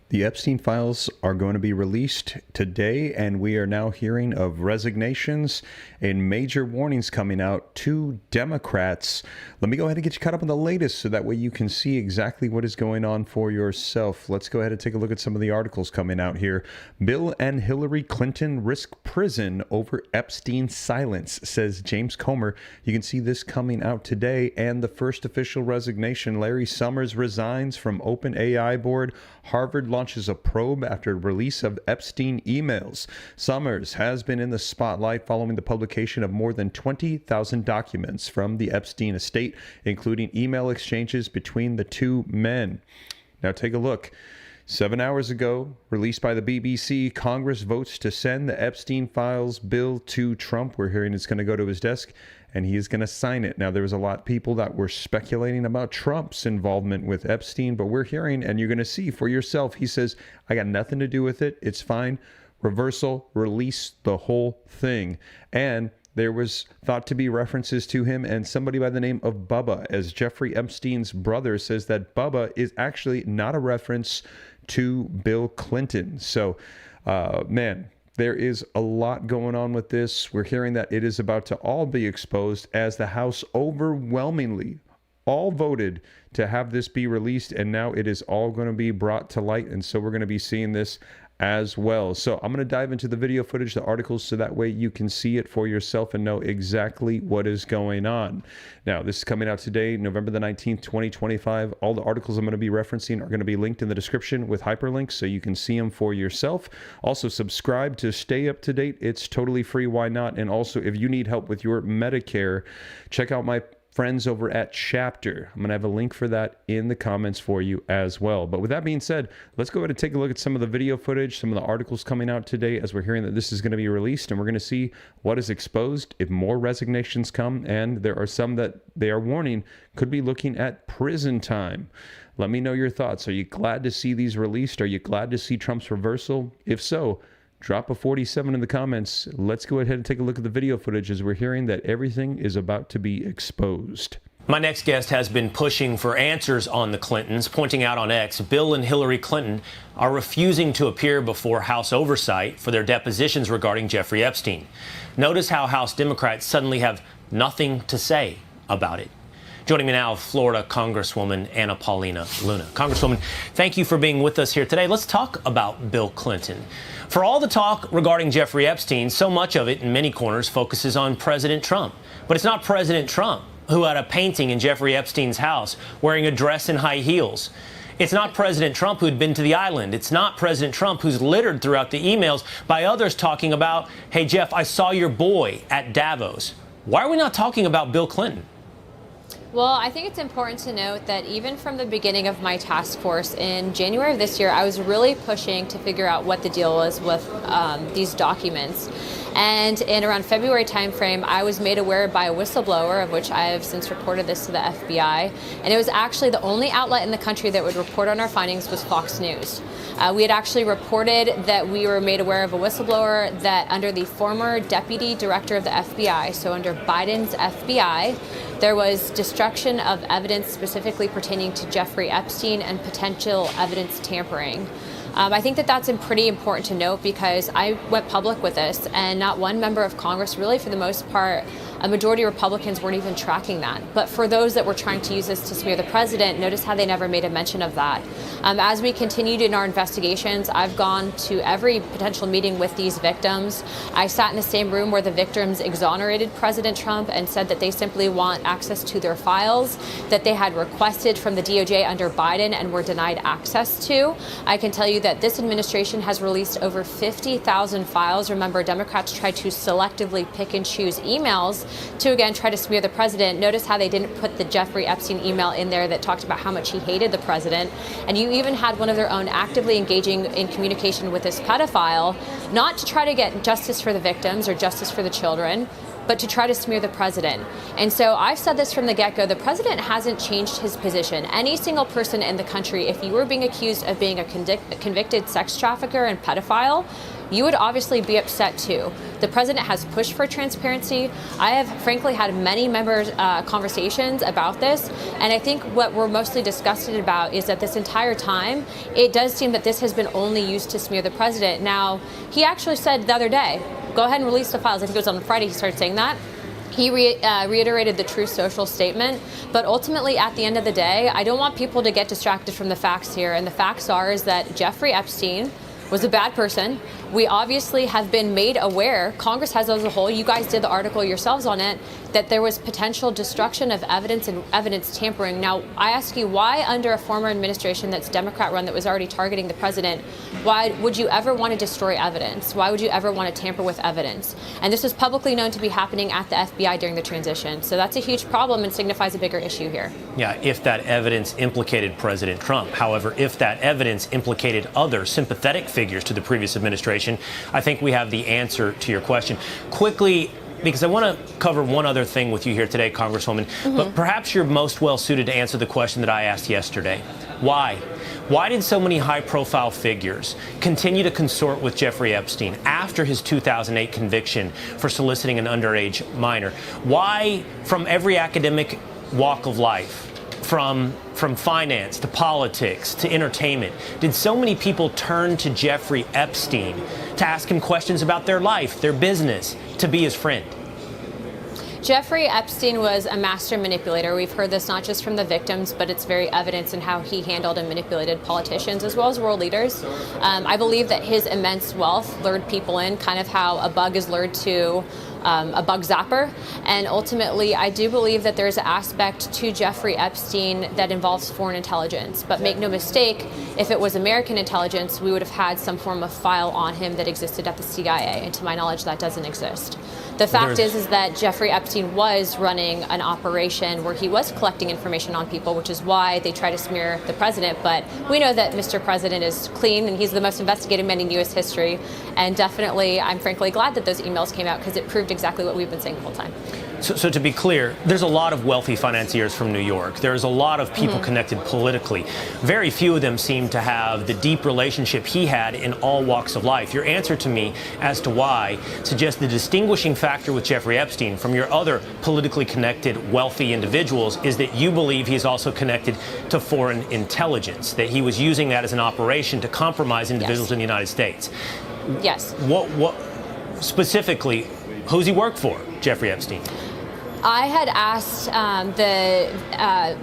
The Epstein files are going to be released today, and we are now hearing of resignations and major warnings coming out to Democrats. Let me go ahead and get you caught up on the latest so that way you can see exactly what is going on for yourself. Let's go ahead and take a look at some of the articles coming out here. Bill and Hillary Clinton risk prison over Epstein's silence, says James Comer. You can see this coming out today. And the first official resignation, Larry Summers resigns from OpenAI board. Harvard launches a probe after release of Epstein emails. Summers has been in the spotlight following the publication of more than 20,000 documents from the Epstein estate, including email exchanges between the two men. Now take a look. 7 hours ago, released by the BBC, Congress votes to send the Epstein files bill to Trump. We're hearing it's going to go to his desk, and he is going to sign it. Now, there was a lot of people that were speculating about Trump's involvement with Epstein, but we're hearing, and you're going to see for yourself, he says, I got nothing to do with it. It's fine. Reversal, release the whole thing. And there was thought to be references to him and somebody by the name of Bubba, as Jeffrey Epstein's brother says that Bubba is actually not a reference to Bill Clinton. So, man, there is a lot going on with this. We're hearing that it is about to all be exposed as the House overwhelmingly all voted to have this be released, and now it is all going to be brought to light, and so we're going to be seeing this as well. So I'm going to dive into the video footage, the articles, so that way you can see it for yourself and know exactly what is going on. Now, this is coming out today, November the 19th, 2025. All the articles I'm going to be referencing are going to be linked in the description with hyperlinks so you can see them for yourself. Also, subscribe to stay up to date. It's totally free. Why not? And also, if you need help with your Medicare, check out my friends over at Chapter. I'm going to have a link for that in the comments for you as well. But with that being said, let's go ahead and take a look at some of the video footage, some of the articles coming out today as we're hearing that this is going to be released, and we're going to see what is exposed if more resignations come, and there are some that they are warning could be looking at prison time. Let me know your thoughts. Are you glad to see these released? Are you glad to see Trump's reversal? If so, drop a 47 in the comments. Let's go ahead and take a look at the video footage as we're hearing that everything is about to be exposed. My next guest has been pushing for answers on the Clintons, pointing out on X, Bill and Hillary Clinton are refusing to appear before House oversight for their depositions regarding Jeffrey Epstein. Notice how House Democrats suddenly have nothing to say about it. Joining me now, Florida Congresswoman Anna Paulina Luna. Congresswoman, thank you for being with us here today. Let's talk about Bill Clinton. For all the talk regarding Jeffrey Epstein, so much of it in many corners focuses on President Trump. But it's not President Trump who had a painting in Jeffrey Epstein's house wearing a dress and high heels. It's not President Trump who'd been to the island. It's not President Trump who's littered throughout the emails by others talking about, hey, Jeff, I saw your boy at Davos. Why are we not talking about Bill Clinton? Well, I think it's important to note that even from the beginning of my task force in January of this year, I was really pushing to figure out what the deal was with these documents. And in around February timeframe, I was made aware by a whistleblower, of which I have since reported this to the FBI. And it was actually the only outlet in the country that would report on our findings was Fox News. We had actually reported that we were made aware of a whistleblower that under the former deputy director of the FBI, so under Biden's FBI, there was destruction of evidence specifically pertaining to Jeffrey Epstein and potential evidence tampering. I think that that's pretty important to note because I went public with this, and not one member of Congress, really for the most part, a majority of Republicans weren't even tracking that. But for those that were trying to use this to smear the president, notice how they never made a mention of that. As we continued in our investigations, I've gone to every potential meeting with these victims. I sat in the same room where the victims exonerated President Trump and said that they simply want access to their files that they had requested from the DOJ under Biden and were denied access to. I can tell you that this administration has released over 50,000 files. Remember, Democrats tried to selectively pick and choose emails to, again, try to smear the president. Notice how they didn't put the Jeffrey Epstein email in there that talked about how much he hated the president. And you even had one of their own actively engaging in communication with this pedophile, not to try to get justice for the victims or justice for the children, but to try to smear the president. And so I've said this from the get-go, the president hasn't changed his position. Any single person in the country, if you were being accused of being a convicted sex trafficker and pedophile, you would obviously be upset too. The president has pushed for transparency. I have frankly had many members conversations about this, and I think what we're mostly disgusted about is that this entire time, it does seem that this has been only used to smear the president. Now, he actually said the other day, go ahead and release the files. I think it was on Friday he started saying that. He reiterated the Truth Social statement, but ultimately at the end of the day, I don't want people to get distracted from the facts here, and the facts are is that Jeffrey Epstein was a bad person. We obviously have been made aware, Congress has as a whole, you guys did the article yourselves on it, that there was potential destruction of evidence and evidence tampering. Now, I ask you, why under a former administration that's Democrat run that was already targeting the president, why would you ever want to destroy evidence? Why would you ever want to tamper with evidence? And this was publicly known to be happening at the FBI during the transition. So that's a huge problem and signifies a bigger issue here. Yeah, if that evidence implicated President Trump. However, if that evidence implicated other sympathetic figures to the previous administration, I think we have the answer to your question. Quickly, because I want to cover one other thing with you here today, Congresswoman, but perhaps you're most well suited to answer the question that I asked yesterday. Why? Why did so many high-profile figures continue to consort with Jeffrey Epstein after his 2008 conviction for soliciting an underage minor? Why, from every academic walk of life, from finance to politics to entertainment, did so many people turn to Jeffrey Epstein to ask him questions about their life, their business, to be his friend? Jeffrey Epstein was a master manipulator. We've heard this not just from the victims, but it's very evident in how he handled and manipulated politicians as well as world leaders. I believe that his immense wealth lured people in, kind of how a bug is lured to a bug zapper. And ultimately, I do believe that there's an aspect to Jeffrey Epstein that involves foreign intelligence. But make no mistake, if it was American intelligence, we would have had some form of file on him that existed at the CIA. And to my knowledge, that doesn't exist. The fact is that Jeffrey Epstein was running an operation where he was collecting information on people, which is why they try to smear the president. But we know that Mr. President is clean, and he's the most investigated man in U.S. history. And definitely, I'm frankly glad that those emails came out because it proved exactly what we've been saying the whole time. So to be clear, there's a lot of wealthy financiers from New York. There's a lot of people connected politically. Very few of them seem to have the deep relationship he had in all walks of life. Your answer to me as to why suggests the distinguishing factor with Jeffrey Epstein from your other politically connected wealthy individuals is that you believe he's also connected to foreign intelligence, that he was using that as an operation to compromise individuals in the United States. Yes. What specifically, who's he work for, Jeffrey Epstein? I had asked the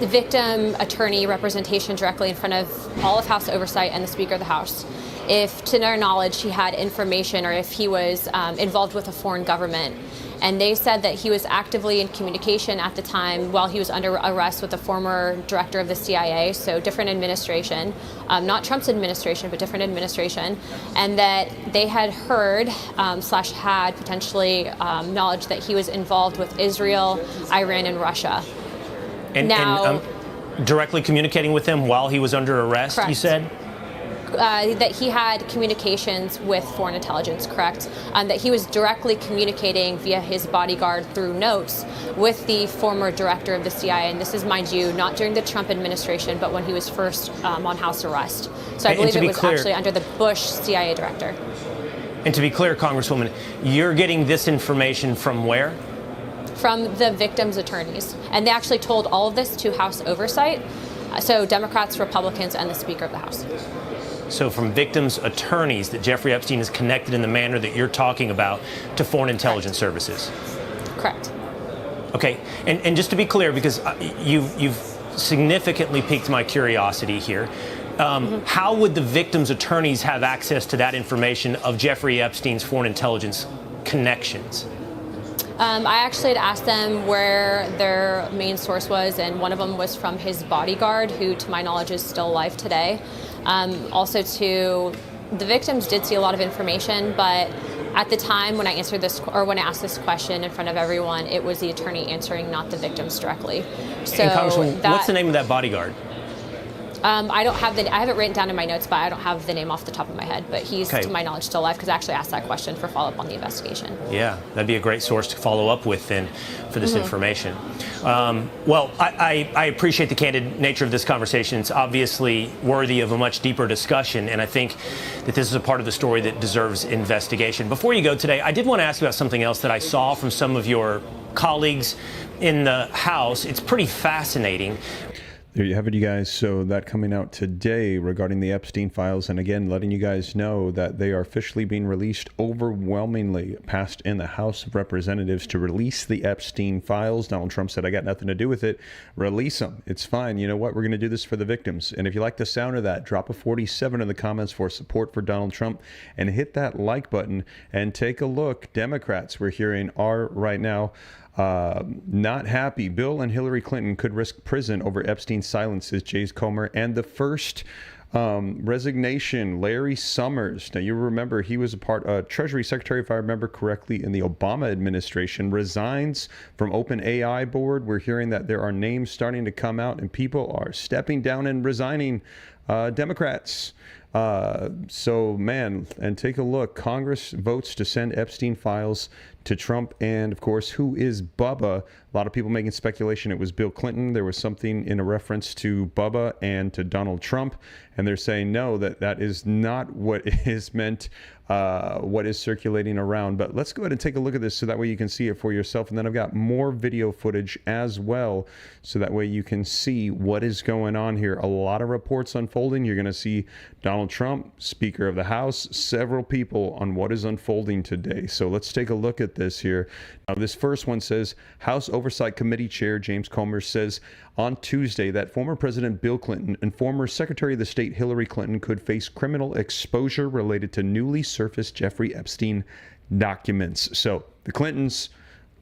victim attorney representation directly in front of all of House Oversight and the Speaker of the House if, to their knowledge, he had information or if he was involved with a foreign government. And they said that he was actively in communication at the time while he was under arrest with the former director of the CIA, so different administration, not Trump's administration, but different administration, and that they had heard / had potentially knowledge that he was involved with Israel, Iran, and Russia. And directly communicating with them while he was under arrest, correct. You said? That he had communications with foreign intelligence, correct? That he was directly communicating via his bodyguard through notes with the former director of the CIA. And this is, mind you, not during the Trump administration, but when he was first on house arrest. So I believe it was actually under the Bush CIA director. And to be clear, Congresswoman, you're getting this information from where? From the victims' attorneys. And they actually told all of this to House Oversight. So Democrats, Republicans, and the Speaker of the House. So from victims' attorneys that Jeffrey Epstein is connected in the manner that you're talking about to foreign intelligence services? Correct. Okay, and just to be clear, because you've significantly piqued my curiosity here, how would the victims' attorneys have access to that information of Jeffrey Epstein's foreign intelligence connections? I actually had asked them where their main source was, and one of them was from his bodyguard, who, to my knowledge, is still alive today. Also, the victims did see a lot of information, but at the time when I answered this, or when I asked this question in front of everyone, it was the attorney answering, not the victims directly. So, and Congresswoman, what's the name of that bodyguard? I don't have I have it written down in my notes, but I don't have the name off the top of my head. But he's, to my knowledge, still alive because I actually asked that question for follow-up on the investigation. Yeah, that'd be a great source to follow up with then for this information. Well, I appreciate the candid nature of this conversation. It's obviously worthy of a much deeper discussion, and I think that this is a part of the story that deserves investigation. Before you go today, I did want to ask you about something else that I saw from some of your colleagues in the House. It's pretty fascinating. There you have it, you guys. So that coming out today regarding the Epstein files, and again, letting you guys know that they are officially being released, overwhelmingly passed in the House of Representatives to release the Epstein files. Donald Trump said, I got nothing to do with it. Release them. It's fine. You know what? We're going to do this for the victims. And if you like the sound of that, drop a 47 in the comments for support for Donald Trump and hit that like button and take a look. Democrats, we're hearing, are right now not happy. Bill and Hillary Clinton could risk prison over Epstein's silence, says Jay's Comer. And the first resignation, Larry Summers. Now, you remember he was a part, Treasury Secretary, if I remember correctly, in the Obama administration, resigns from OpenAI board. We're hearing that there are names starting to come out and people are stepping down and resigning. Democrats. So, man, and take a look. Congress votes to send Epstein files to Trump. And, of course, who is Bubba? A lot of people making speculation it was Bill Clinton. There was something in a reference to Bubba and to Donald Trump. And they're saying, no, that is not what is meant, what is circulating around. But let's go ahead and take a look at this so that way you can see it for yourself. And then I've got more video footage as well, so that way you can see what is going on here. A lot of reports unfolding. You're going to see Donald Trump, Speaker of the House, several people on what is unfolding today. So let's take a look at this here. Now, this first one says, House Oversight Committee Chair James Comer says on Tuesday that former President Bill Clinton and former Secretary of the State Hillary Clinton could face criminal exposure related to newly surfaced Jeffrey Epstein documents. So the Clintons,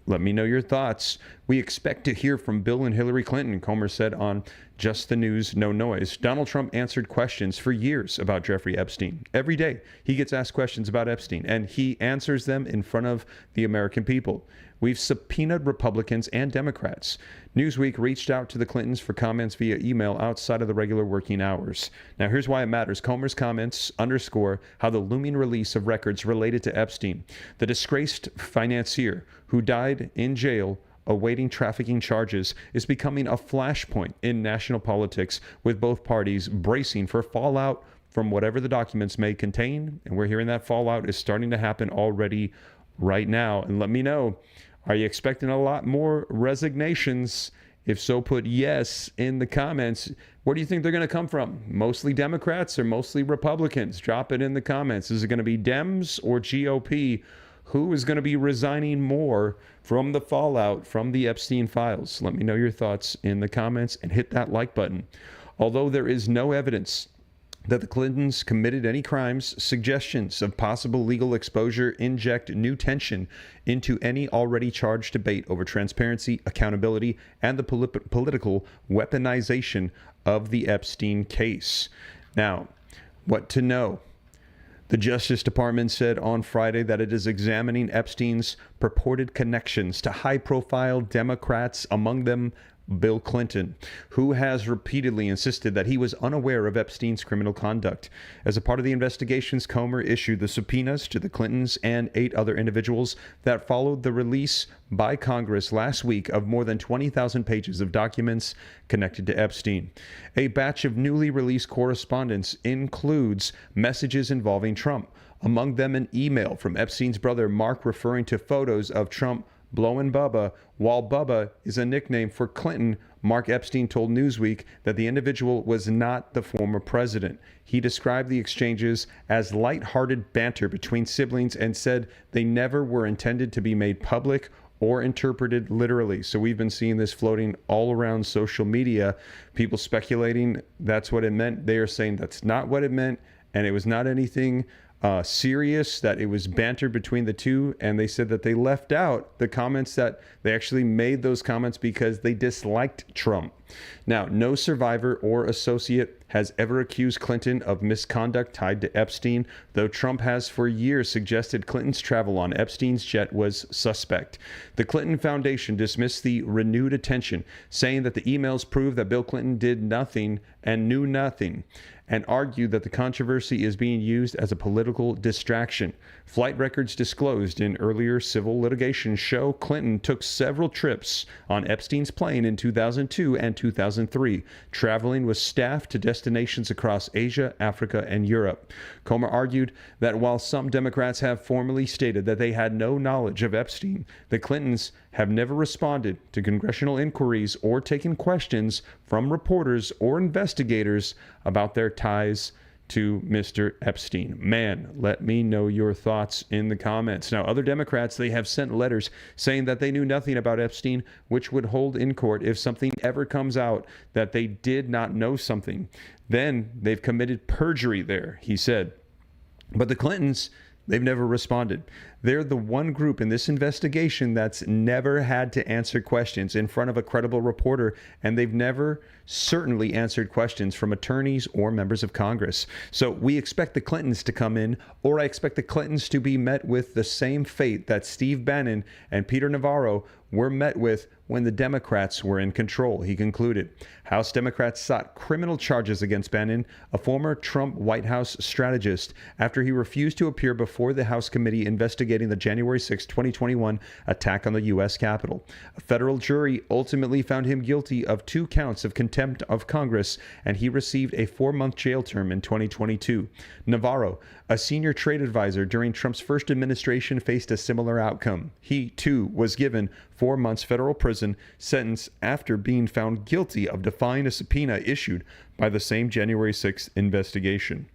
let me know your thoughts. We expect to hear from Bill and Hillary Clinton, Comer said on Just the News, No Noise. Donald Trump answered questions for years about Jeffrey Epstein. Every day he gets asked questions about Epstein, and he answers them in front of the American people. We've subpoenaed Republicans and Democrats. Newsweek reached out to the Clintons for comments via email outside of the regular working hours. Now, here's why it matters. Comer's comments underscore how the looming release of records related to Epstein, the disgraced financier who died in jail awaiting trafficking charges, is becoming a flashpoint in national politics, with both parties bracing for fallout from whatever the documents may contain. And we're hearing that fallout is starting to happen already right now. And let me know, are you expecting a lot more resignations? If so, put yes in the comments. Where do you think they're going to come from? Mostly Democrats or mostly Republicans? Drop it in the comments. Is it going to be Dems or GOP? Who is going to be resigning more from the fallout from the Epstein files? Let me know your thoughts in the comments and hit that like button. Although there is no evidence that the Clintons committed any crimes, suggestions of possible legal exposure inject new tension into any already charged debate over transparency, accountability, and the political weaponization of the Epstein case. Now, what to know? The Justice Department said on Friday that it is examining Epstein's purported connections to high-profile Democrats, among them Bill Clinton, who has repeatedly insisted that he was unaware of Epstein's criminal conduct. As a part of the investigations, Comer issued the subpoenas to the Clintons and 8 other individuals that followed the release by Congress last week of more than 20,000 pages of documents connected to Epstein. A batch of newly released correspondence includes messages involving Trump, among them an email from Epstein's brother Mark referring to photos of Trump blowing Bubba. While Bubba is a nickname for Clinton, Mark Epstein told Newsweek that the individual was not the former president. He described the exchanges as lighthearted banter between siblings and said they never were intended to be made public or interpreted literally. So we've been seeing this floating all around social media, people speculating that's what it meant. They are saying that's not what it meant, and it was not anything serious, that it was banter between the two. And they said that they left out the comments, that they actually made those comments because they disliked Trump. Now, no survivor or associate has ever accused Clinton of misconduct tied to Epstein, though Trump has for years suggested Clinton's travel on Epstein's jet was suspect. The Clinton Foundation dismissed the renewed attention, saying that the emails prove that Bill Clinton did nothing and knew nothing, and argued that the controversy is being used as a political distraction. Flight records disclosed in earlier civil litigation show Clinton took several trips on Epstein's plane in 2002 and 2003, traveling with staff to destinations across Asia, Africa, and Europe. Comer argued that while some Democrats have formally stated that they had no knowledge of Epstein, the Clintons have never responded to congressional inquiries or taken questions from reporters or investigators about their ties to Mr. Epstein. Man, let me know your thoughts in the comments. Now, other Democrats, they have sent letters saying that they knew nothing about Epstein, which would hold in court if something ever comes out that they did not know something. Then they've committed perjury there, he said. But the Clintons, they've never responded. They're the one group in this investigation that's never had to answer questions in front of a credible reporter, and they've never certainly answered questions from attorneys or members of Congress. So we expect the Clintons to come in, or I expect the Clintons to be met with the same fate that Steve Bannon and Peter Navarro were met with when the Democrats were in control, he concluded. House Democrats sought criminal charges against Bannon, a former Trump White House strategist, after he refused to appear before the House committee investigating the January 6, 2021 attack on the U.S. Capitol. A federal jury ultimately found him guilty of 2 counts of contempt of Congress, and he received a 4-month jail term in 2022. Navarro, a senior trade advisor during Trump's first administration, faced a similar outcome. He, too, was given 4 months federal prison sentence after being found guilty of defying a subpoena issued by the same January 6th investigation.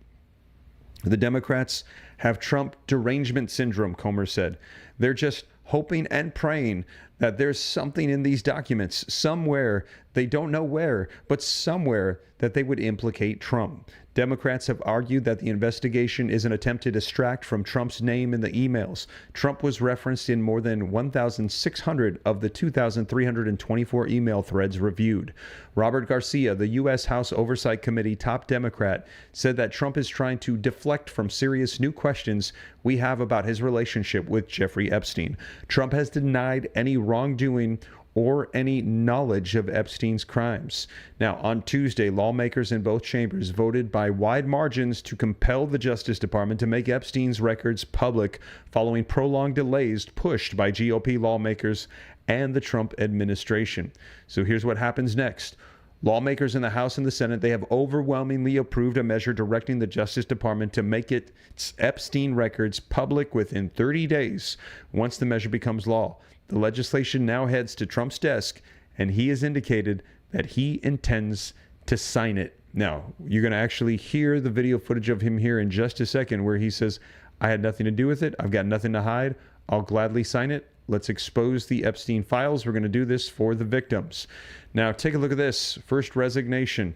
The Democrats have Trump derangement syndrome, Comer said. They're just hoping and praying that there's something in these documents somewhere, they don't know where, but somewhere that they would implicate Trump. Democrats have argued that the investigation is an attempt to distract from Trump's name in the emails. Trump was referenced in more than 1,600 of the 2,324 email threads reviewed. Robert Garcia, the U.S. House Oversight Committee top Democrat, said that Trump is trying to deflect from serious new questions we have about his relationship with Jeffrey Epstein. Trump has denied any wrongdoing or any knowledge of Epstein's crimes. Now, on Tuesday, lawmakers in both chambers voted by wide margins to compel the Justice Department to make Epstein's records public following prolonged delays pushed by GOP lawmakers and the Trump administration. So here's what happens next. Lawmakers in the House and the Senate, they have overwhelmingly approved a measure directing the Justice Department to make its Epstein records public within 30 days once the measure becomes law. The legislation now heads to Trump's desk, and he has indicated that he intends to sign it. Now, you're going to actually hear the video footage of him here in just a second where he says, I had nothing to do with it. I've got nothing to hide. I'll gladly sign it. Let's expose the Epstein files. We're going to do this for the victims. Now, take a look at this. First resignation.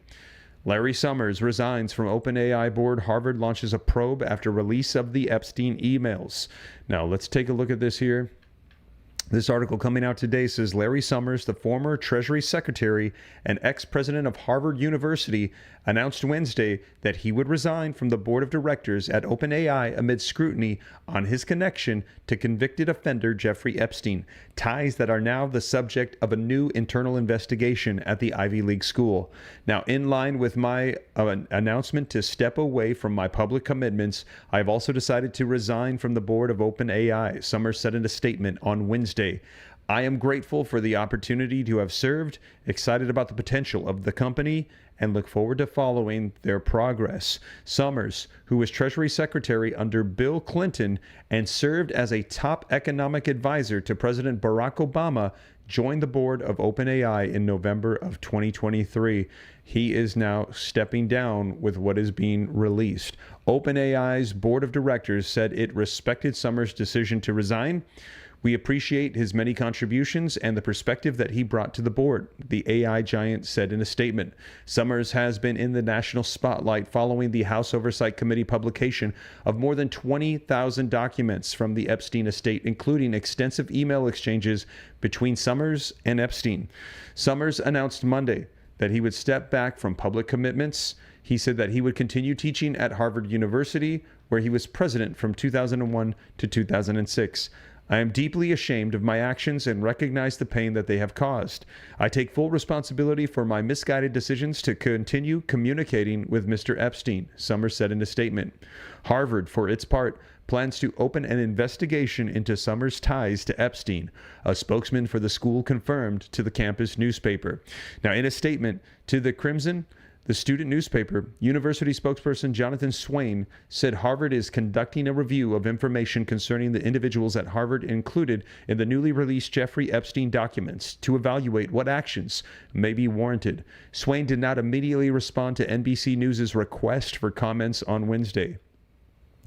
Larry Summers resigns from OpenAI board. Harvard launches a probe after release of the Epstein emails. Now, let's take a look at this here. This article coming out today says Larry Summers, the former Treasury Secretary and ex-president of Harvard University, announced Wednesday that he would resign from the board of directors at OpenAI amid scrutiny on his connection to convicted offender Jeffrey Epstein, ties that are now the subject of a new internal investigation at the Ivy League school. Now, in line with my announcement to step away from my public commitments, I have also decided to resign from the board of OpenAI, Summers said in a statement on Wednesday. I am grateful for the opportunity to have served, excited about the potential of the company, and look forward to following their progress. Summers, who was Treasury Secretary under Bill Clinton and served as a top economic advisor to President Barack Obama, joined the board of OpenAI in November of 2023. He is now stepping down with what is being released. OpenAI's board of directors said it respected Summers' decision to resign. We appreciate his many contributions and the perspective that he brought to the board, the AI giant said in a statement. Summers has been in the national spotlight following the House Oversight Committee publication of more than 20,000 documents from the Epstein estate, including extensive email exchanges between Summers and Epstein. Summers announced Monday that he would step back from public commitments. He said that he would continue teaching at Harvard University, where he was president from 2001 to 2006. I am deeply ashamed of my actions and recognize the pain that they have caused. I take full responsibility for my misguided decisions to continue communicating with Mr. Epstein, Summers said in a statement. Harvard, for its part, plans to open an investigation into Summers' ties to Epstein, a spokesman for the school confirmed to the campus newspaper. Now, in a statement to the Crimson, the student newspaper, university spokesperson Jonathan Swain said Harvard is conducting a review of information concerning the individuals at Harvard included in the newly released Jeffrey Epstein documents to evaluate what actions may be warranted. Swain did not immediately respond to NBC News' request for comments on Wednesday.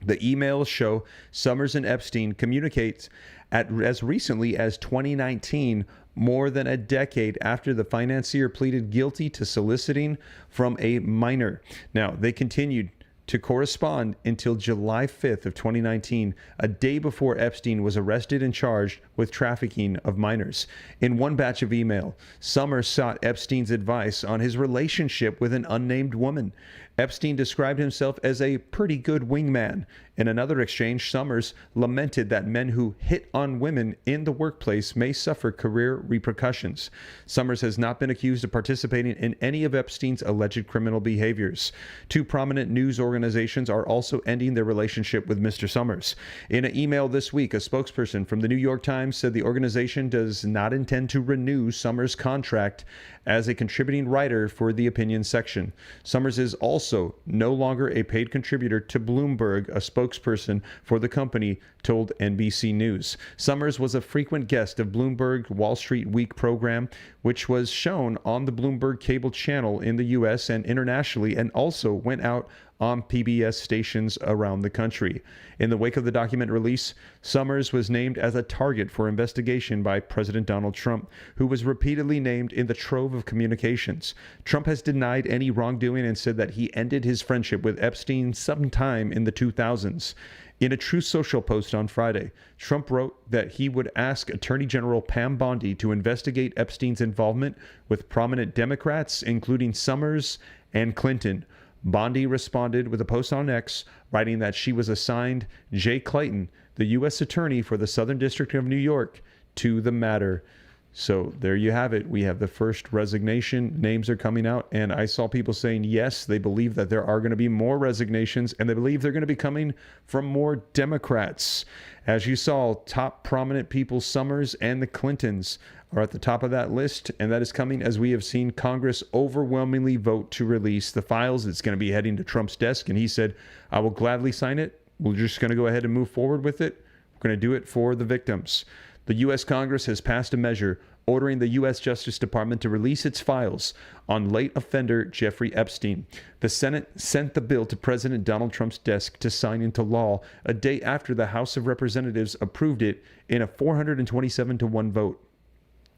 The emails show Summers and Epstein communicate as recently as 2019, more than a decade after the financier pleaded guilty to soliciting from a minor. Now, they continued to correspond until July 5th of 2019, a day before Epstein was arrested and charged with trafficking of minors. In one batch of email, Summers sought Epstein's advice on his relationship with an unnamed woman. Epstein described himself as a pretty good wingman. In another exchange, Summers lamented that men who hit on women in the workplace may suffer career repercussions. Summers has not been accused of participating in any of Epstein's alleged criminal behaviors. Two prominent news organizations are also ending their relationship with Mr. Summers. In an email this week, a spokesperson from the New York Times said the organization does not intend to renew Summers' contract as a contributing writer for the opinion section. Summers is also no longer a paid contributor to Bloomberg, a spokesperson for the company told NBC News. Summers was a frequent guest of Bloomberg Wall Street Week program, which was shown on the Bloomberg cable channel in the U.S. and internationally, and also went out on PBS stations around the country. In the wake of the document release, Summers was named as a target for investigation by President Donald Trump, who was repeatedly named in the trove of communications. Trump has denied any wrongdoing and said that he ended his friendship with Epstein sometime in the 2000s. In a Truth Social post on Friday, Trump wrote that he would ask Attorney General Pam Bondi to investigate Epstein's involvement with prominent Democrats, including Summers and Clinton. Bondi responded with a post on X, writing that she was assigned Jay Clayton, the U.S. Attorney for the Southern District of New York, to the matter. So there you have it. We have the first resignation. Names are coming out, and I saw people saying, yes, they believe that there are going to be more resignations, and they believe they're going to be coming from more Democrats. As you saw, top prominent people, Summers and the Clintons, are at the top of that list, and that is coming as we have seen Congress overwhelmingly vote to release the files. It's going to be heading to Trump's desk, and he said, I will gladly sign it. We're just going to go ahead and move forward with it. We're going to do it for the victims. The U.S. Congress has passed a measure ordering the U.S. Justice Department to release its files on late offender Jeffrey Epstein. The Senate sent the bill to President Donald Trump's desk to sign into law a day after the House of Representatives approved it in a 427-1 vote.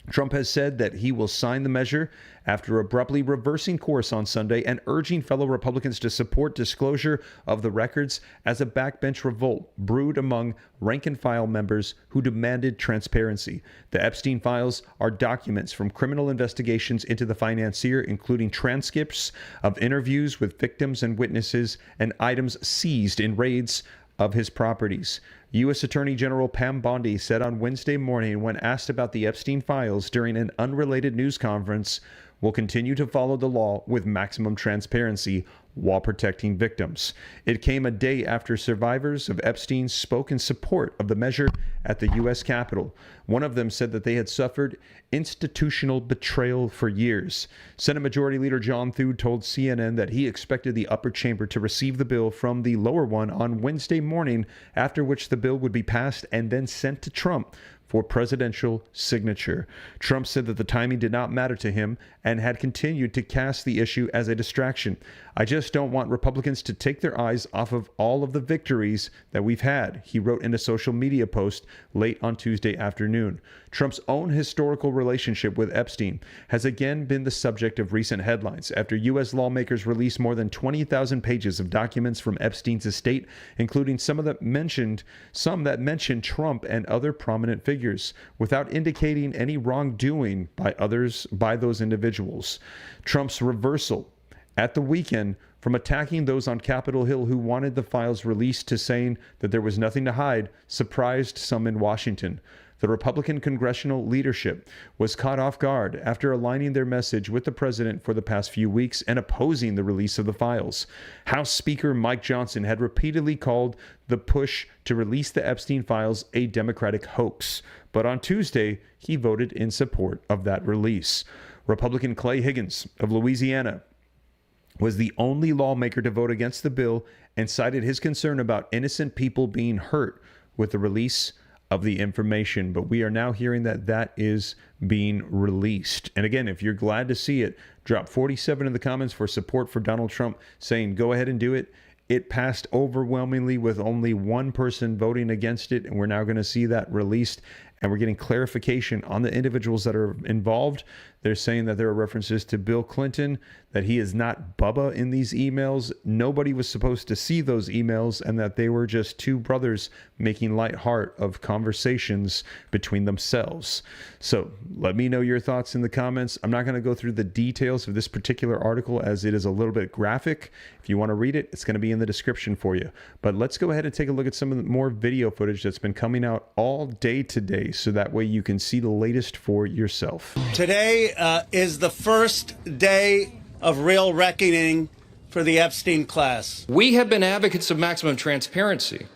Trump has said that he will sign the measure after abruptly reversing course on Sunday and urging fellow Republicans to support disclosure of the records as a backbench revolt brewed among rank-and-file members who demanded transparency. The Epstein files are documents from criminal investigations into the financier, including transcripts of interviews with victims and witnesses and items seized in raids of his properties. U.S. Attorney General Pam Bondi said on Wednesday morning when asked about the Epstein files during an unrelated news conference, "Will continue to follow the law with maximum transparency while protecting victims." It came a day after survivors of Epstein spoke in support of the measure at the U.S. Capitol. One of them said that they had suffered institutional betrayal for years. Senate Majority Leader John Thune told CNN that he expected the upper chamber to receive the bill from the lower one on Wednesday morning, after which the bill would be passed and then sent to Trump for presidential signature. Trump said that the timing did not matter to him and had continued to cast the issue as a distraction. "I just don't want Republicans to take their eyes off of all of the victories that we've had," he wrote in a social media post late on Tuesday afternoon. Trump's own historical relationship with Epstein has again been the subject of recent headlines after U.S. lawmakers released more than 20,000 pages of documents from Epstein's estate, including some that mentioned Trump and other prominent figures, without indicating any wrongdoing by those individuals. Trump's reversal at the weekend From attacking those on Capitol Hill who wanted the files released to saying that there was nothing to hide, surprised some in Washington. The Republican congressional leadership was caught off guard after aligning their message with the president for the past few weeks and opposing the release of the files. House Speaker Mike Johnson had repeatedly called the push to release the Epstein files a Democratic hoax, but on Tuesday, he voted in support of that release. Republican Clay Higgins of Louisiana was the only lawmaker to vote against the bill and cited his concern about innocent people being hurt with the release of the information. But we are now hearing that that is being released. And again, if you're glad to see it, drop 47 in the comments for support for Donald Trump, saying go ahead and do it. It passed overwhelmingly with only one person voting against it, and we're now going to see that released. And we're getting clarification on the individuals that are involved. They're saying that there are references to Bill Clinton, that he is not Bubba in these emails. Nobody was supposed to see those emails, and that they were just two brothers making light heart of conversations between themselves. So let me know your thoughts in the comments. I'm not going to go through the details of this particular article as it is a little bit graphic. If you want to read it, it's going to be in the description for you. But let's go ahead and take a look at some of the more video footage that's been coming out all day today, so that way you can see the latest for yourself. Today is the first day of real reckoning for the Epstein class. We have been advocates of maximum transparency,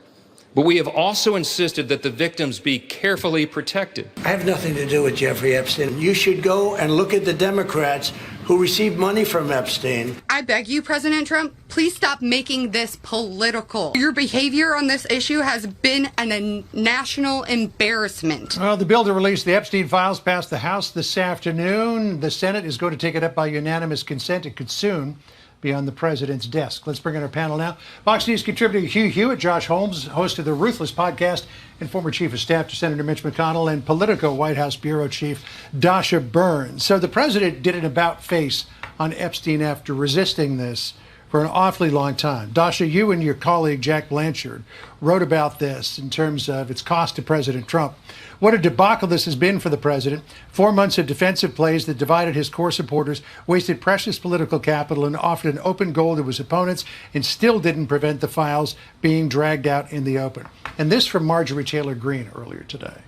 but we have also insisted that the victims be carefully protected. I have nothing to do with Jeffrey Epstein. You should go and look at the Democrats who received money from Epstein. I beg you, President Trump, please stop making this political. Your behavior on this issue has been a national embarrassment. Well, the bill to release the Epstein files passed the House this afternoon. The Senate is going to take it up by unanimous consent. It could soon be on the president's desk. Let's bring in our panel now. Fox News contributor Hugh Hewitt, Josh Holmes, host of the Ruthless podcast, and former chief of staff to Senator Mitch McConnell, and Politico White House bureau chief Dasha Burns. So the president did an about face on Epstein after resisting this for an awfully long time. Dasha, you and your colleague Jack Blanchard wrote about this in terms of its cost to President Trump. What a debacle this has been for the president. 4 months of defensive plays that divided his core supporters, wasted precious political capital, and offered an open goal to his opponents, and still didn't prevent the files being dragged out in the open. And this from Marjorie Taylor Greene earlier today.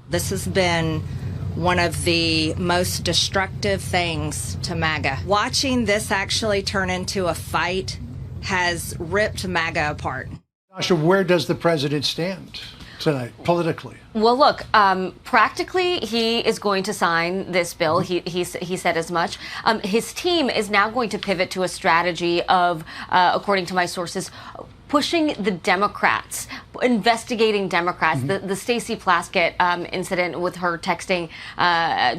This has been one of the most destructive things to MAGA. Watching this actually turn into a fight has ripped MAGA apart. Dasha, where does the president stand tonight, politically? Well, look, practically, he is going to sign this bill. He said as much. His team is now going to pivot to a strategy of, according to my sources, pushing the Democrats, investigating Democrats. The Stacey Plaskett incident with her texting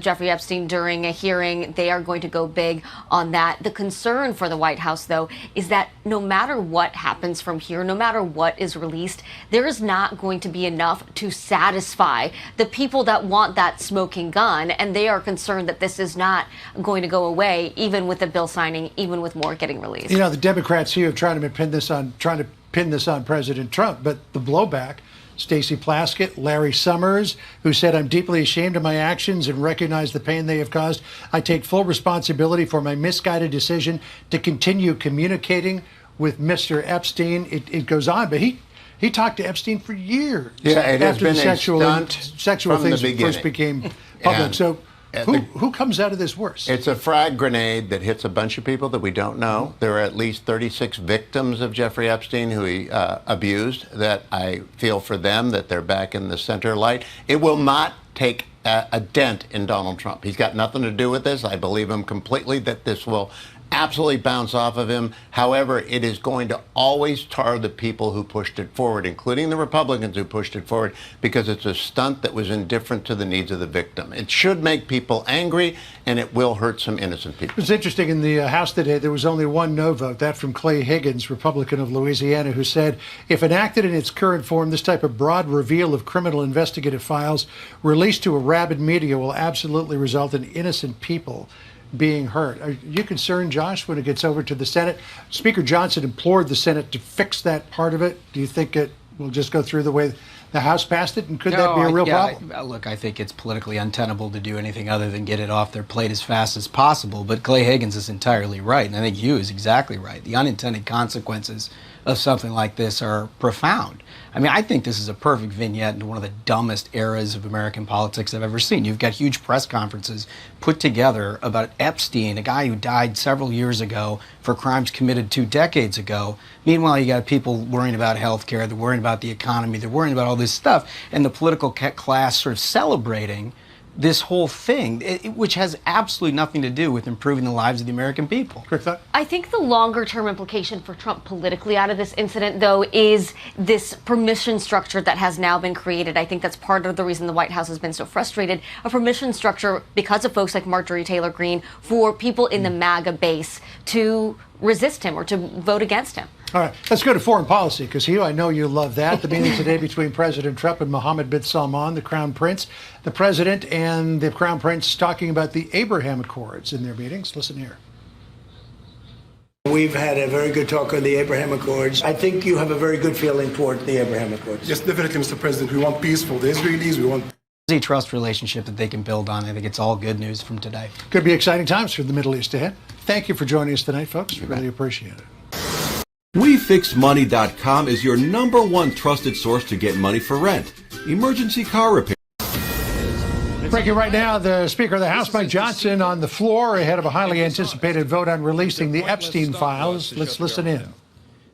Jeffrey Epstein during a hearing, they are going to go big on that. The concern for the White House, though, is that no matter what happens from here, no matter what is released, there is not going to be enough to satisfy the people that want that smoking gun, and they are concerned that this is not going to go away, even with the bill signing, even with more getting released. You know, the Democrats here have tried to pin this on President Trump, but the blowback, Stacey Plaskett, Larry Summers, who said, "I'm deeply ashamed of my actions and recognize the pain they have caused. I take full responsibility for my misguided decision to continue communicating with Mr. Epstein." It goes on, but he talked to Epstein for years after the sexual things first became public. So who comes out of this worse? It's a frag grenade that hits a bunch of people that we don't know. There are at least 36 victims of Jeffrey Epstein who he abused, that I feel for them that they're back in the center light. It will not take a dent in Donald Trump. He's got nothing to do with this. I believe him completely that this will absolutely bounce off of him. However, it is going to always tar the people who pushed it forward, including the Republicans who pushed it forward, because it's a stunt that was indifferent to the needs of the victim. It should make people angry, and it will hurt some innocent people. It's interesting, in the House today, there was only one no vote, that from Clay Higgins, Republican of Louisiana, who said, if enacted in its current form, this type of broad reveal of criminal investigative files released to a rabid media will absolutely result in innocent people being hurt. Are you concerned, Josh, when it gets over to the Senate? Speaker Johnson implored the Senate to fix that part of it. Do you think it will just go through the way The House passed it, and could that be a real problem? Look, I think it's politically untenable to do anything other than get it off their plate as fast as possible. But Clay Higgins is entirely right, and I think Hugh is exactly right. The unintended consequences of something like this are profound. I mean, I think this is a perfect vignette into one of the dumbest eras of American politics I've ever seen. You've got huge press conferences put together about Epstein, a guy who died several years ago for crimes committed 2 decades ago. Meanwhile, you got people worrying about health care, they're worrying about the economy, they're worrying about all this stuff, and the political class sort of celebrating this whole thing, which has absolutely nothing to do with improving the lives of the American people. I think the longer term implication for Trump politically out of this incident, though, is this permission structure that has now been created. I think that's part of the reason the White House has been so frustrated. A permission structure because of folks like Marjorie Taylor Greene for people in the MAGA base to resist him or to vote against him. All right, let's go to foreign policy, because Hugh, I know you love that. The meeting today between President Trump and Mohammed bin Salman, the Crown Prince. The President and the Crown Prince talking about the Abraham Accords in their meetings. Listen here. We've had a very good talk on the Abraham Accords. I think you have a very good feeling toward the Abraham Accords. Yes, definitely, Mr. President. We want peaceful. The Israelis, we want a trust relationship that they can build on. I think it's all good news from today. Could be exciting times for the Middle East ahead. Thank you for joining us tonight, folks. Really appreciate it. WeFixMoney.com is your #1 trusted source to get money for rent, emergency car repair. Breaking right now, the Speaker of the House, Mike Johnson, on the floor ahead of a highly anticipated vote on releasing the Epstein files. Let's listen in.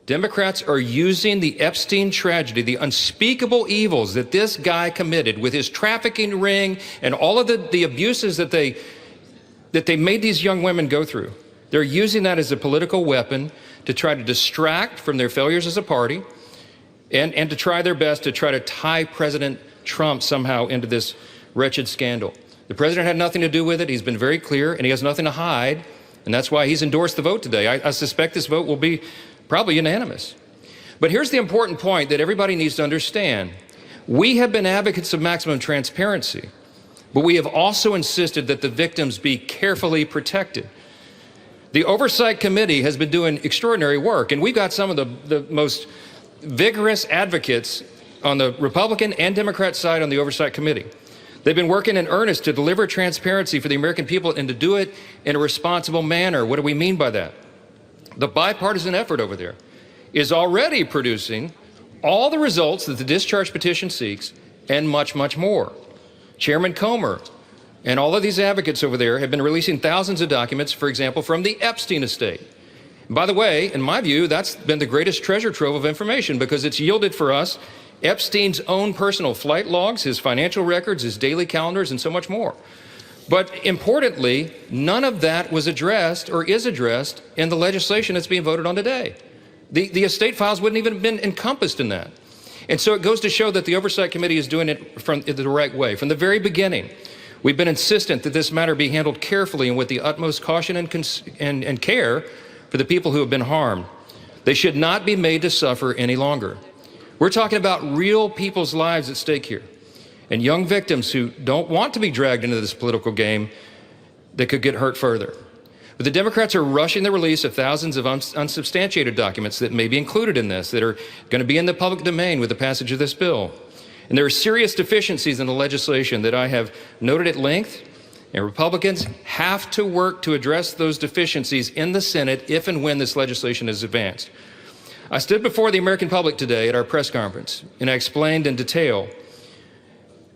Democrats are using the Epstein tragedy, the unspeakable evils that this guy committed with his trafficking ring and all of the abuses that they made these young women go through. They're using that as a political weapon to try to distract from their failures as a party and to try their best to try to tie President Trump somehow into this wretched scandal. The president had nothing to do with it. He's been very clear, and he has nothing to hide, and that's why he's endorsed the vote today. I suspect this vote will be probably unanimous. But here's the important point that everybody needs to understand. We have been advocates of maximum transparency, but we have also insisted that the victims be carefully protected. The Oversight Committee has been doing extraordinary work, and we've got some of the most vigorous advocates on the Republican and Democrat side on the Oversight Committee. They've been working in earnest to deliver transparency for the American people and to do it in a responsible manner. What do we mean by that? The bipartisan effort over there is already producing all the results that the discharge petition seeks and much, much more. Chairman Comer and all of these advocates over there have been releasing thousands of documents, for example, from the Epstein estate. By the way, in my view, that's been the greatest treasure trove of information because it's yielded for us Epstein's own personal flight logs, his financial records, his daily calendars, and so much more. But importantly, none of that was addressed or is addressed in the legislation that's being voted on today. The estate files wouldn't even have been encompassed in that. And so it goes to show that the Oversight Committee is doing it from the right way. From the very beginning, we've been insistent that this matter be handled carefully and with the utmost caution and care for the people who have been harmed. They should not be made to suffer any longer. We're talking about real people's lives at stake here, and young victims who don't want to be dragged into this political game that could get hurt further. But the Democrats are rushing the release of thousands of unsubstantiated documents that may be included in this, that are going to be in the public domain with the passage of this bill. And there are serious deficiencies in the legislation that I have noted at length, and Republicans have to work to address those deficiencies in the Senate if and when this legislation is advanced. I stood before the American public today at our press conference, and I explained in detail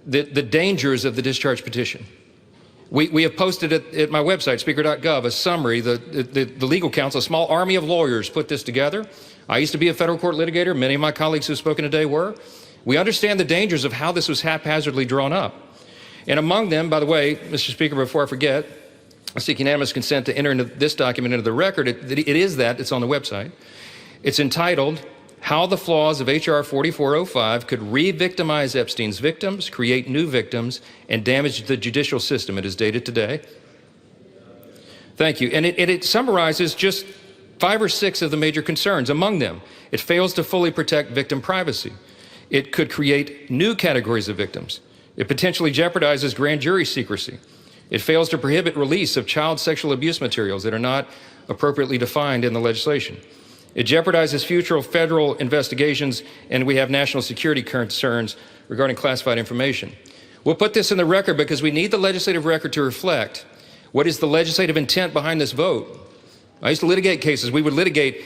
the dangers of the discharge petition. We have posted at my website, speaker.gov, a summary. The legal counsel, a small army of lawyers, put this together. I used to be a federal court litigator. Many of my colleagues who have spoken today were. We understand the dangers of how this was haphazardly drawn up. And among them, by the way, Mr. Speaker, before I forget, I seek unanimous consent to enter into this document into the record. It's on the website. It's entitled, How the Flaws of H.R. 4405 Could Re-Victimize Epstein's Victims, Create New Victims, and Damage the Judicial System. It is dated today. Thank you. And it summarizes just 5 or 6 of the major concerns. Among them, it fails to fully protect victim privacy. It could create new categories of victims. It potentially jeopardizes grand jury secrecy. It fails to prohibit release of child sexual abuse materials that are not appropriately defined in the legislation. It jeopardizes future federal investigations, and we have national security concerns regarding classified information. We'll put this in the record because we need the legislative record to reflect what is the legislative intent behind this vote. I used to litigate cases. We would litigate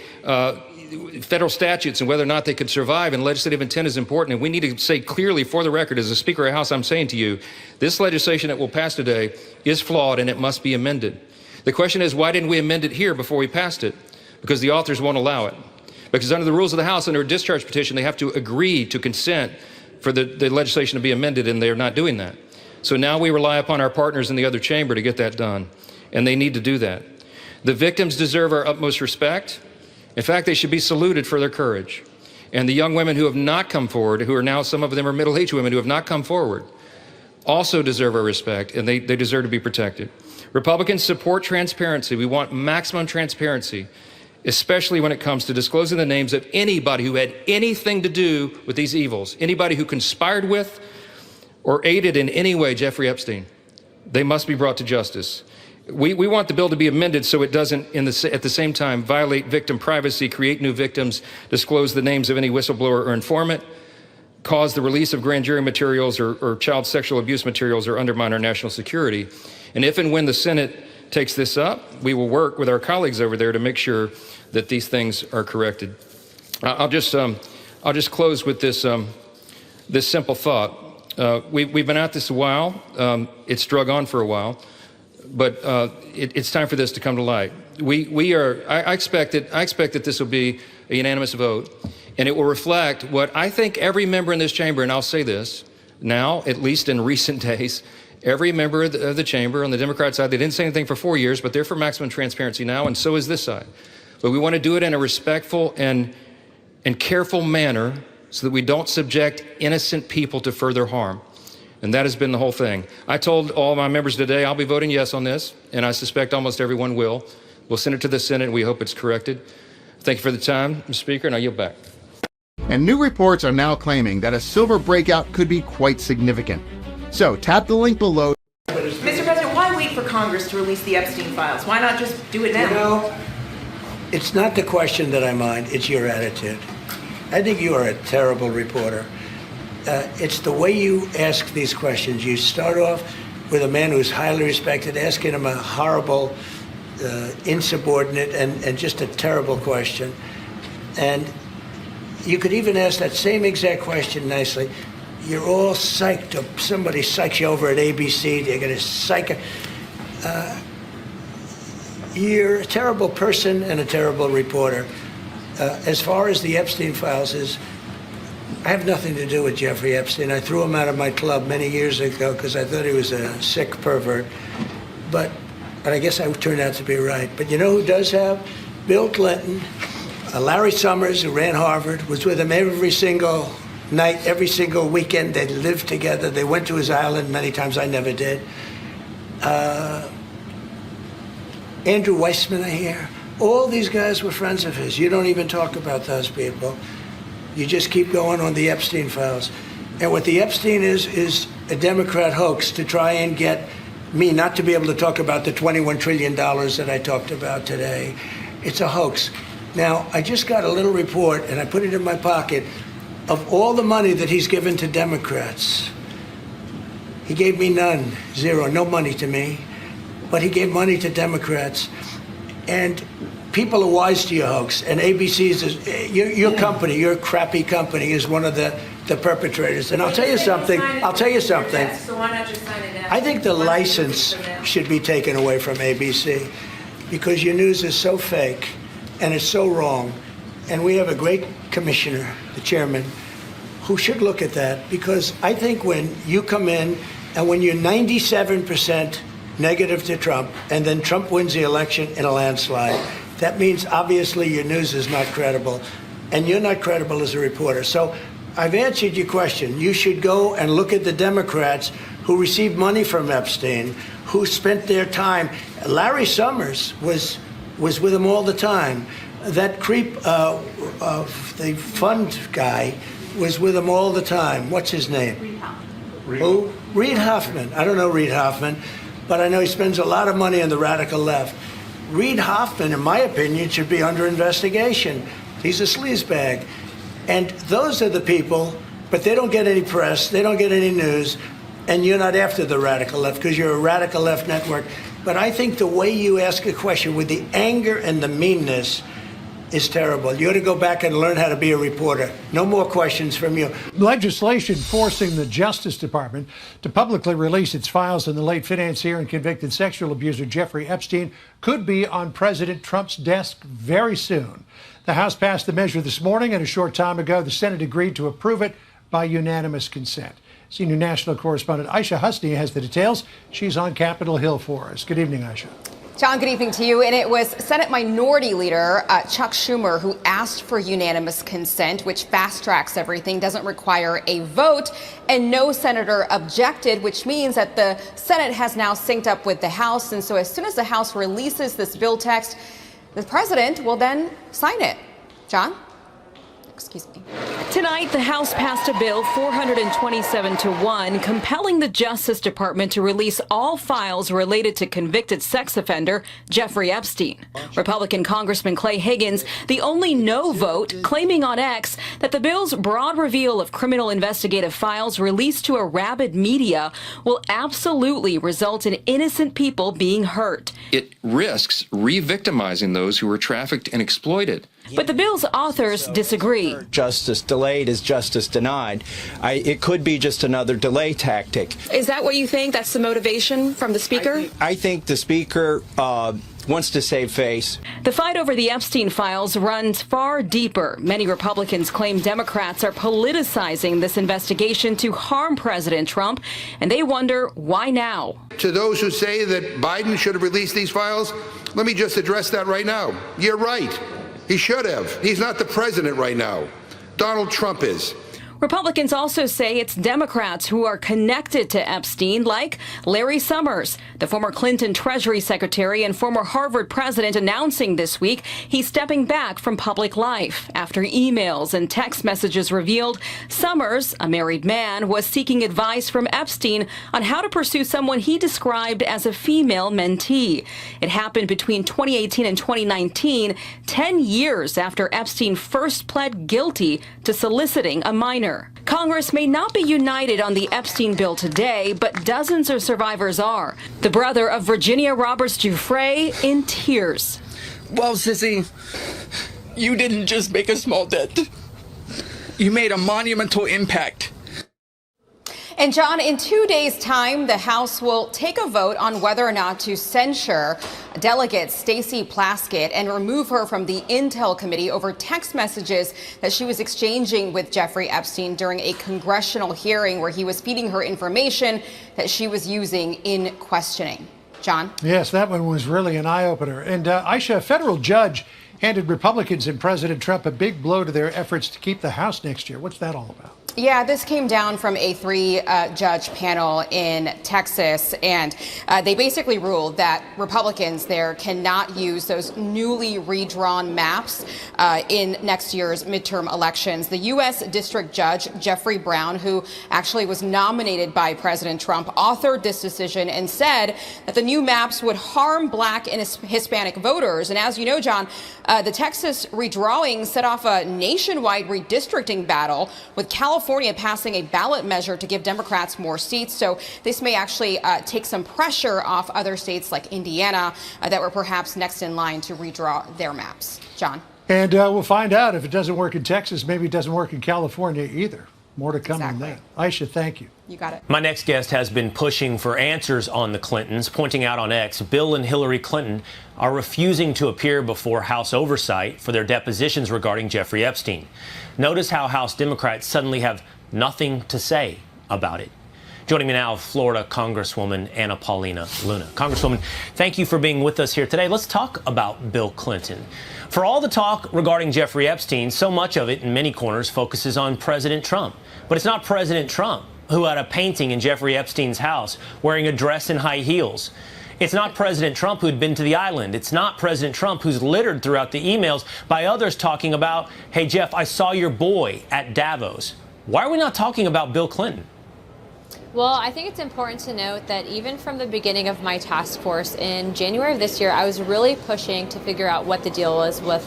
federal statutes and whether or not they could survive, and legislative intent is important. And we need to say clearly for the record, as a Speaker of the House, I'm saying to you, this legislation that will pass today is flawed and it must be amended. The question is, why didn't we amend it here before we passed it? Because the authors won't allow it. Because under the rules of the House, under a discharge petition, they have to agree to consent for the legislation to be amended, and they're not doing that. So now we rely upon our partners in the other chamber to get that done, and they need to do that. The victims deserve our utmost respect. In fact, they should be saluted for their courage. And the young women who have not come forward, who are now, some of them are middle-aged women who have not come forward, also deserve our respect, and they deserve to be protected. Republicans support transparency. We want maximum transparency, especially when it comes to disclosing the names of anybody who had anything to do with these evils, anybody who conspired with or aided in any way Jeffrey Epstein. They must be brought to justice. We want the bill to be amended so it doesn't, at the same time, violate victim privacy, create new victims, disclose the names of any whistleblower or informant, cause the release of grand jury materials or child sexual abuse materials, or undermine our national security. And if and when the Senate takes this up, we will work with our colleagues over there to make sure that these things are corrected. I'll just close with this this simple thought. We've been at this a while. It's drug on for a while, but it's time for this to come to light. I expect that this will be a unanimous vote, and it will reflect what I think every member in this chamber, and I'll say this now, at least in recent days, every member of the chamber on the Democrat side, they didn't say anything for 4 years, but they're for maximum transparency now, and so is this side. But we want to do it in a respectful and careful manner so that we don't subject innocent people to further harm. And that has been the whole thing. I told all my members today I'll be voting yes on this, and I suspect almost everyone will. We'll send it to the Senate, and we hope it's corrected. Thank you for the time, Mr. Speaker, and I yield back. And new reports are now claiming that a silver breakout could be quite significant. So tap the link below. Mr. President, why wait for Congress to release the Epstein files? Why not just do it now? You know, it's not the question that I mind, it's your attitude. I think you are a terrible reporter. It's the way you ask these questions. You start off with a man who's highly respected, asking him a horrible, insubordinate, and just a terrible question. And you could even ask that same exact question nicely. You're all psyched up. Somebody psychs you over at ABC. They're going to psych. You're a terrible person and a terrible reporter. As far as the Epstein files is, I have nothing to do with Jeffrey Epstein. I threw him out of my club many years ago because I thought he was a sick pervert. But I guess I turned out to be right. But you know who does have? Bill Clinton, Larry Summers, who ran Harvard, was with him every single night, every single weekend. They lived together. They went to his island many times. I never did. Andrew Weissman, I hear. All these guys were friends of his. You don't even talk about those people. You just keep going on the Epstein files. And what the Epstein is a Democrat hoax to try and get me not to be able to talk about the $21 trillion that I talked about today. It's a hoax. Now, I just got a little report, and I put it in my pocket, of all the money that he's given to Democrats. He gave me none, zero, no money to me. But he gave money to Democrats. And people are wise to your hoax. And ABC's, your company, your crappy company, is one of the perpetrators. And I'll tell you something. So why not just sign it now? I think the license should be taken away from ABC because your news is so fake and it's so wrong. And we have a great commissioner, the chairman, who should look at that, because I think when you come in and when you're 97% negative to Trump and then Trump wins the election in a landslide, that means obviously your news is not credible and you're not credible as a reporter. So I've answered your question. You should go and look at the Democrats who received money from Epstein, who spent their time. Larry Summers was with him all the time. That creep, the fund guy, was with him all the time. What's his name? Reid Hoffman. Who? Reid Hoffman. I don't know Reid Hoffman, but I know he spends a lot of money on the radical left. Reid Hoffman, in my opinion, should be under investigation. He's a sleazebag. And those are the people, but they don't get any press, they don't get any news, and you're not after the radical left because you're a radical left network. But I think the way you ask a question with the anger and the meanness is terrible. You ought to go back and learn how to be a reporter. No more questions from you. Legislation forcing the Justice Department to publicly release its files on the late financier and convicted sexual abuser Jeffrey Epstein could be on President Trump's desk very soon. The House passed the measure this morning, and a short time ago, the Senate agreed to approve it by unanimous consent. Senior national correspondent Aisha Husney has the details. She's on Capitol Hill for us. Good evening, Aisha. John, good evening to you. And it was Senate Minority Leader Chuck Schumer who asked for unanimous consent, which fast tracks everything, doesn't require a vote. And no senator objected, which means that the Senate has now synced up with the House. And so as soon as the House releases this bill text, the president will then sign it. John? Excuse me. Tonight, the House passed a bill 427-1, compelling the Justice Department to release all files related to convicted sex offender Jeffrey Epstein. Republican Congressman Clay Higgins, the only no vote, claiming on X that the bill's broad reveal of criminal investigative files released to a rabid media will absolutely result in innocent people being hurt. It risks re-victimizing those who were trafficked and exploited. But the bill's authors disagree. Justice delayed is justice denied. It could be just another delay tactic. Is that what you think? That's the motivation from the Speaker? I think the Speaker wants to save face. The fight over the Epstein files runs far deeper. Many Republicans claim Democrats are politicizing this investigation to harm President Trump, and they wonder why now. To those who say that Biden should have released these files, let me just address that right now. You're right. He should have. He's not the president right now. Donald Trump is. Republicans also say it's Democrats who are connected to Epstein, like Larry Summers, the former Clinton Treasury Secretary and former Harvard president, announcing this week he's stepping back from public life after emails and text messages revealed Summers, a married man, was seeking advice from Epstein on how to pursue someone he described as a female mentee. It happened between 2018 and 2019, 10 years after Epstein first pled guilty to soliciting a minor. Congress may not be united on the Epstein bill today, but dozens of survivors are. The brother of Virginia Roberts Giuffre in tears. Well, Sissy, you didn't just make a small dent. You made a monumental impact. And John, in 2 days' time, the House will take a vote on whether or not to censure Delegate Stacey Plaskett and remove her from the Intel Committee over text messages that she was exchanging with Jeffrey Epstein during a congressional hearing where he was feeding her information that she was using in questioning. John? Yes, that one was really an eye-opener. And Aisha, a federal judge handed Republicans and President Trump a big blow to their efforts to keep the House next year. What's that all about? Yeah, this came down from a three-judge panel in Texas, and they basically ruled that Republicans there cannot use those newly redrawn maps in next year's midterm elections. The U.S. District Judge Jeffrey Brown, who actually was nominated by President Trump, authored this decision and said that the new maps would harm Black and Hispanic voters. And as you know, John, the Texas redrawing set off a nationwide redistricting battle, with California passing a ballot measure to give Democrats more seats. So this may actually take some pressure off other states like Indiana that were perhaps next in line to redraw their maps. John? And we'll find out if it doesn't work in Texas, maybe it doesn't work in California either. More to come on that. Aisha, thank you. You got it. My next guest has been pushing for answers on the Clintons, pointing out on X, Bill and Hillary Clinton are refusing to appear before House oversight for their depositions regarding Jeffrey Epstein. Notice how House Democrats suddenly have nothing to say about it. Joining me now, Florida Congresswoman Anna Paulina Luna. Congresswoman, thank you for being with us here today. Let's talk about Bill Clinton. For all the talk regarding Jeffrey Epstein, so much of it in many corners focuses on President Trump. But it's not President Trump who had a painting in Jeffrey Epstein's house wearing a dress and high heels. It's not President Trump who'd been to the island. It's not President Trump who's littered throughout the emails by others talking about, hey, Jeff, I saw your boy at Davos. Why are we not talking about Bill Clinton? Well, I think it's important to note that even from the beginning of my task force in January of this year, I was really pushing to figure out what the deal was with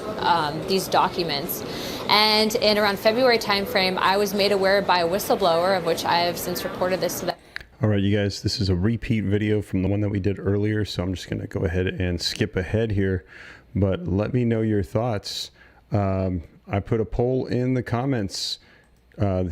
these documents. And in around February timeframe, I was made aware by a whistleblower, of which I have since reported this to them. All right, you guys, this is a repeat video from the one that we did earlier, so I'm just going to go ahead and skip ahead here. But let me know your thoughts. I put a poll in the comments.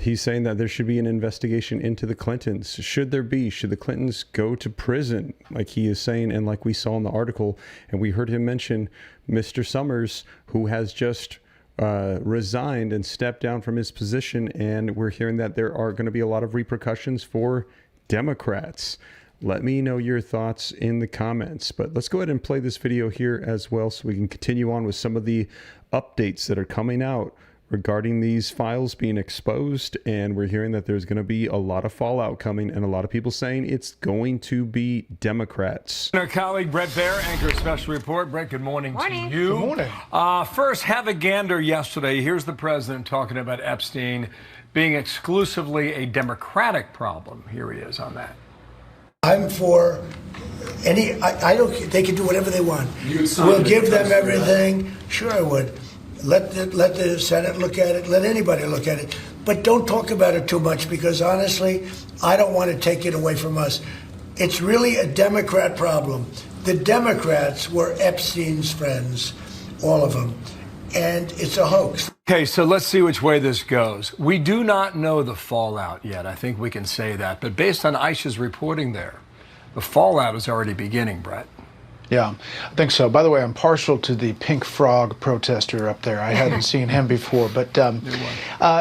He's saying that there should be an investigation into the Clintons. Should there be? Should the Clintons go to prison, like he is saying, and like we saw in the article? And we heard him mention Mr. Summers, who has just resigned and stepped down from his position. And we're hearing that there are going to be a lot of repercussions for Democrats. Let me know your thoughts in the comments. But let's go ahead and play this video here as well so we can continue on with some of the updates that are coming out regarding these files being exposed. And we're hearing that there's going to be a lot of fallout coming and a lot of people saying it's going to be Democrats. Our colleague Brett Baer, anchor special report. Brett, good morning to you. Good morning. First, have a gander yesterday. Here's the president talking about Epstein being exclusively a Democratic problem. Here he is on that. I'm for I don't, they can do whatever they want. We'll give them everything. Sure, I would. Let the Senate look at it. Let anybody look at it. But don't talk about it too much, because honestly, I don't want to take it away from us. It's really a Democrat problem. The Democrats were Epstein's friends, all of them. And it's a hoax. Okay, so let's see which way this goes. We do not know the fallout yet. I think we can say that. But based on Aisha's reporting there, the fallout is already beginning, Brett. Yeah, I think so. By the way, I'm partial to the pink frog protester up there. I hadn't seen him before. But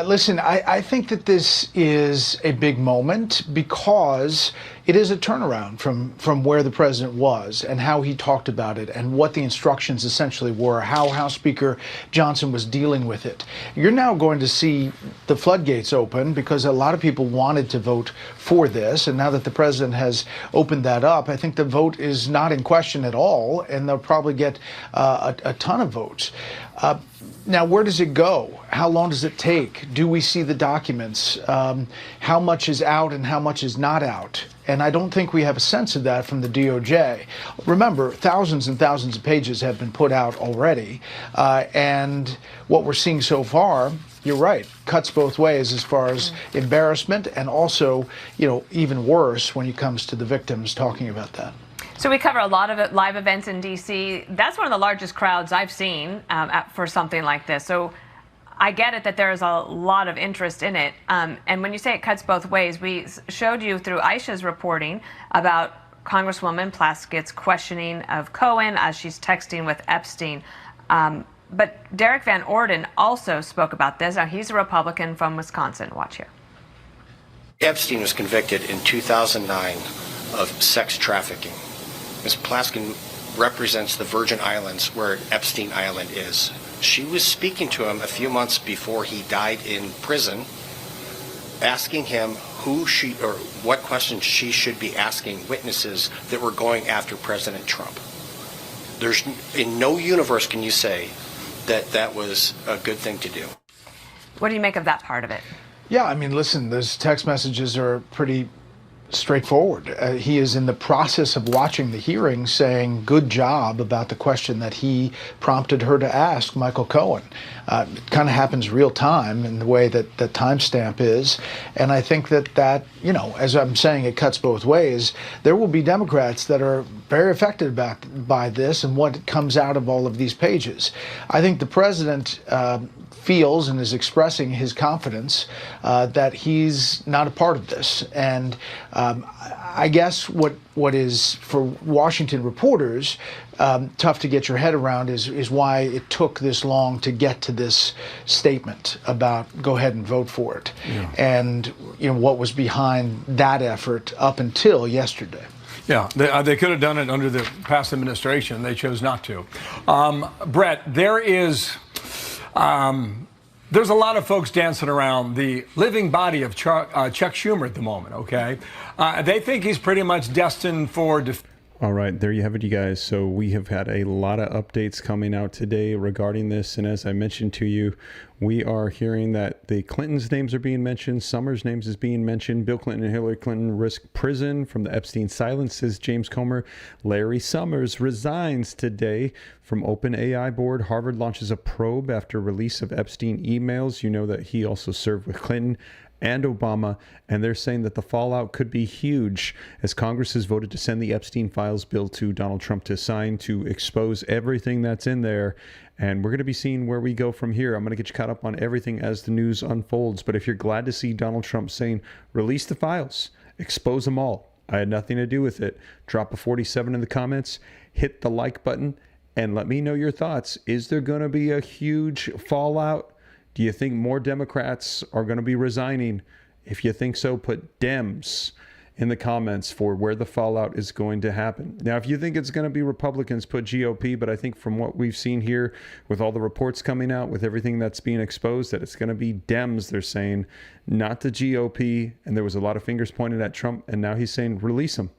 listen, I think that this is a big moment because it is a turnaround from where the president was and how he talked about it and what the instructions essentially were, how House Speaker Johnson was dealing with it. You're now going to see the floodgates open because a lot of people wanted to vote for this. And now that the president has opened that up, I think the vote is not in question at all, and they'll probably get a ton of votes. Now, where does it go? How long does it take? Do we see the documents? How much is out and how much is not out? And I don't think we have a sense of that from the DOJ. Remember, thousands and thousands of pages have been put out already. And what we're seeing so far, you're right, cuts both ways as far as embarrassment and also, even worse when it comes to the victims talking about that. So we cover a lot of live events in D.C. That's one of the largest crowds I've seen for something like this. So I get it that there's a lot of interest in it. And when you say it cuts both ways, we showed you through Aisha's reporting about Congresswoman Plaskett's questioning of Cohen as she's texting with Epstein. But Derek Van Orden also spoke about this. Now, he's a Republican from Wisconsin. Watch here. Epstein was convicted in 2009 of sex trafficking. Ms. Plaskin represents the Virgin Islands, where Epstein Island is. She was speaking to him a few months before he died in prison, asking him what questions she should be asking witnesses that were going after President Trump. There's, in no universe can you say that that was a good thing to do. What do you make of that part of it? Yeah, I mean, listen, those text messages are pretty straightforward. He is in the process of watching the hearing saying good job about the question that he prompted her to ask Michael Cohen. It kind of happens real time in the way that the timestamp is. And I think that, as I'm saying, it cuts both ways. There will be Democrats that are very affected by this and what comes out of all of these pages. I think the president feels and is expressing his confidence that he's not a part of this. And I guess what is, for Washington reporters, tough to get your head around is why it took this long to get to this statement about go ahead and vote for it. Yeah. And what was behind that effort up until yesterday. Yeah, they could have done it under the past administration. They chose not to. Brett, there's a lot of folks dancing around the living body of Chuck Schumer at the moment, okay? They think he's pretty much destined for All right, there you have it, you guys. So we have had a lot of updates coming out today regarding this. And as I mentioned to you, we are hearing that the Clintons' names are being mentioned. Summers' names is being mentioned. Bill Clinton and Hillary Clinton risk prison from the Epstein silence, says James Comer. Larry Summers resigns today from OpenAI board. Harvard launches a probe after release of Epstein emails. You know that he also served with Clinton and Obama, and they're saying that the fallout could be huge as Congress has voted to send the Epstein files bill to Donald Trump to sign to expose everything that's in there. And we're going to be seeing where we go from here. I'm going to get you caught up on everything as the news unfolds. But if you're glad to see Donald Trump saying, release the files, expose them all, I had nothing to do with it, drop a 47 in the comments, hit the like button, and let me know your thoughts. Is there going to be a huge fallout? Do you think more Democrats are going to be resigning? If you think so, put Dems in the comments for where the fallout is going to happen. Now, if you think it's going to be Republicans, put GOP. But I think from what we've seen here with all the reports coming out, with everything that's being exposed, that it's going to be Dems, they're saying, not the GOP. And there was a lot of fingers pointed at Trump. And now he's saying, release him.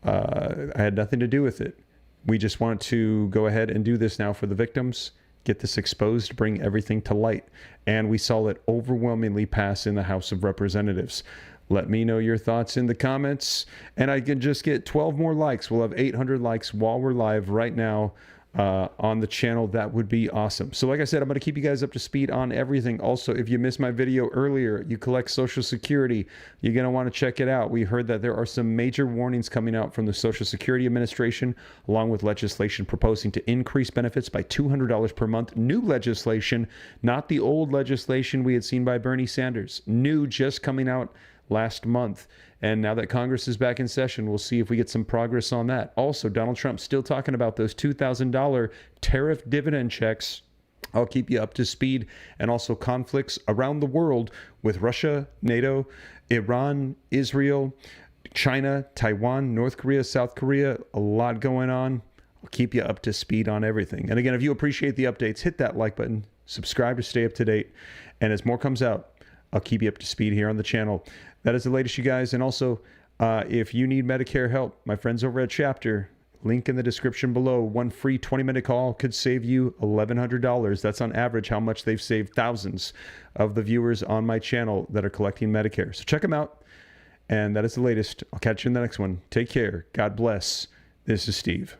I had nothing to do with it. We just want to go ahead and do this now for the victims. Get this exposed, bring everything to light. And we saw it overwhelmingly pass in the House of Representatives. Let me know your thoughts in the comments. And I can just get 12 more likes. We'll have 800 likes while we're live right now on the channel. That would be awesome. So like I said, I'm going to keep you guys up to speed on everything. Also, if you missed my video earlier, you collect Social Security, you're going to want to check it out. We heard that there are some major warnings coming out from the Social Security Administration, along with legislation proposing to increase benefits by $200 per month. New legislation, not the old legislation we had seen by Bernie Sanders. New, just coming out last month. And now that Congress is back in session, we'll see if we get some progress on that. Also, Donald Trump still talking about those $2,000 tariff dividend checks. I'll keep you up to speed. And also conflicts around the world with Russia, NATO, Iran, Israel, China, Taiwan, North Korea, South Korea. A lot going on. I'll keep you up to speed on everything. And again, if you appreciate the updates, hit that like button, subscribe to stay up to date. And as more comes out, I'll keep you up to speed here on the channel. That is the latest, you guys. And also, if you need Medicare help, my friends over at Chapter, link in the description below. One free 20-minute call could save you $1,100. That's on average how much they've saved thousands of the viewers on my channel that are collecting Medicare. So check them out. And that is the latest. I'll catch you in the next one. Take care. God bless. This is Steve.